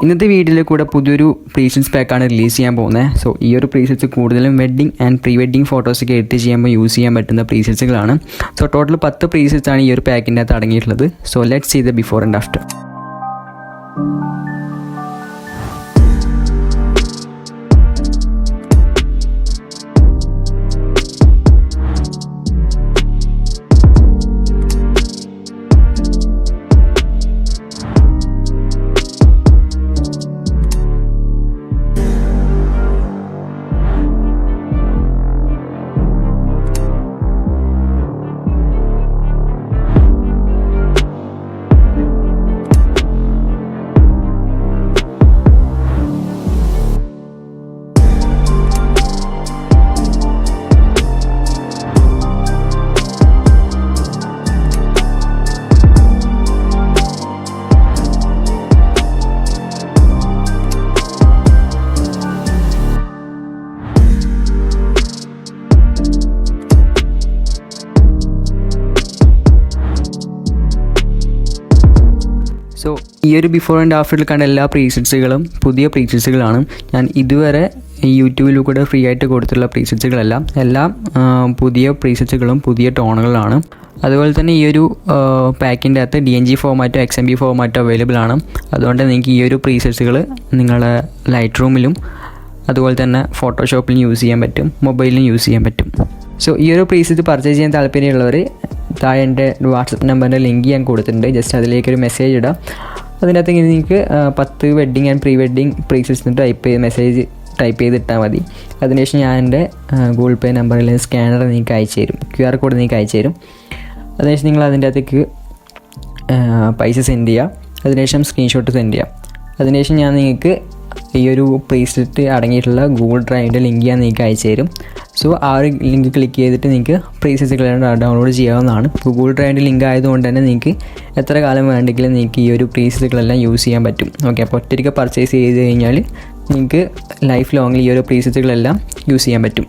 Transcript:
ഇന്നത്തെ വീഡിയോയിൽ കൂടെ പുതിയൊരു പ്രീസെറ്റ്സ് പാക്കാണ് റിലീസ് ചെയ്യാൻ പോകുന്നത്. സോ ഈ ഒരു പ്രീസെറ്റ്സ് കൂടുതലും വെഡ്ഡിങ് ആൻഡ് പ്രീ വെഡ്ഡിങ് ഫോട്ടോസൊക്കെ എഡിറ്റ് ചെയ്യുമ്പോൾ യൂസ് ചെയ്യാൻ പറ്റുന്ന പ്രീസെറ്റ്സുകളാണ്. സോ ടോട്ടൽ 10 പ്രീസെറ്റ്സ് ആണ് ഈ ഒരു പാക്കിൻ്റെ അകത്ത് അടങ്ങിയിട്ടുള്ളത്. So let's see the before and after. So ഈ ഒരു ബിഫോർ ആൻഡ് ആഫ്റ്ററിൽ കണ്ട എല്ലാ പ്രീസെറ്റ്സുകളും പുതിയ പ്രീസെറ്റ്സുകളാണ്. ഞാൻ ഇതുവരെ യൂട്യൂബിൽ കൂടെ ഫ്രീ ആയിട്ട് കൊടുത്തിട്ടുള്ള പ്രീസെറ്റ്സുകളെല്ലാം പുതിയ പ്രീസെറ്റ്സുകളും പുതിയ ടോണുകളാണ്. അതുപോലെ തന്നെ ഈ ഒരു പാക്കിൻ്റെ അകത്ത് DNG ഫോർമാറ്റോ XMP ഫോർമാറ്റോ അവൈലബിൾ ആണ്. അതുകൊണ്ട് നിങ്ങൾക്ക് ഈ ഒരു പ്രീസെറ്റ്സുകൾ നിങ്ങളുടെ ലൈറ്റ് റൂമിലും അതുപോലെ തന്നെ ഫോട്ടോഷോപ്പിലും യൂസ് ചെയ്യാൻ പറ്റും, മൊബൈലിലും യൂസ് ചെയ്യാൻ പറ്റും. സോ ഈ ഒരു പ്രീസെറ്റ് പർച്ചേസ് ചെയ്യാൻ താല്പര്യമുള്ളവർ താഴെ എൻ്റെ വാട്സപ്പ് നമ്പറിൻ്റെ ലിങ്ക് ഞാൻ കൊടുത്തിട്ടുണ്ട്. ജസ്റ്റ് അതിലേക്കൊരു മെസ്സേജ് ഇടാം. അതിനകത്ത് നിങ്ങൾക്ക് 10 wedding and pre wedding presets message type ചെയ്തിട്ടാൽ മതി. അതിനുശേഷം ഞാൻ എൻ്റെ ഗൂഗിൾ പേ നമ്പറിൽ സ്കാനർ നിങ്ങൾക്ക് അയച്ചു തരും, QR കോഡ് നിങ്ങൾക്ക് അയച്ചു തരും. അതിനുശേഷം നിങ്ങൾ അതിൻ്റെ അകത്തേക്ക് പൈസ സെൻഡ് ചെയ്യുക. അതിനുശേഷം സ്ക്രീൻഷോട്ട് സെൻഡ് ചെയ്യുക. അതിനുശേഷം ഞാൻ നിങ്ങൾക്ക് ഈ ഒരു പ്രീസെറ്റ് അടങ്ങിയിട്ടുള്ള ഗൂഗിൾ ഡ്രൈവിൻ്റെ ലിങ്ക് ഞാൻ നിങ്ങൾക്ക് അയച്ചു തരും. സോ ആ ഒരു ലിങ്ക് ക്ലിക്ക് ചെയ്തിട്ട് നിങ്ങൾക്ക് പ്രീസെറ്റ്സുകളെല്ലാം ഡൗൺലോഡ് ചെയ്യാവുന്നതാണ്. ഗൂഗിൾ ഡ്രൈവിൻ്റെ ലിങ്ക് ആയതുകൊണ്ട് തന്നെ നിങ്ങൾക്ക് എത്ര കാലം വേണ്ടെങ്കിലും നിങ്ങൾക്ക് ഈ ഒരു പ്രീസെറ്റുകളെല്ലാം യൂസ് ചെയ്യാൻ പറ്റും. ഓക്കെ, അപ്പോൾ ഒറ്റയ്ക്ക് പർച്ചേസ് ചെയ്ത് കഴിഞ്ഞാൽ നിങ്ങൾക്ക് ലൈഫ് ലോങ്ങിൽ ഈ ഒരു പ്രീസെറ്റുകളെല്ലാം യൂസ് ചെയ്യാൻ പറ്റും.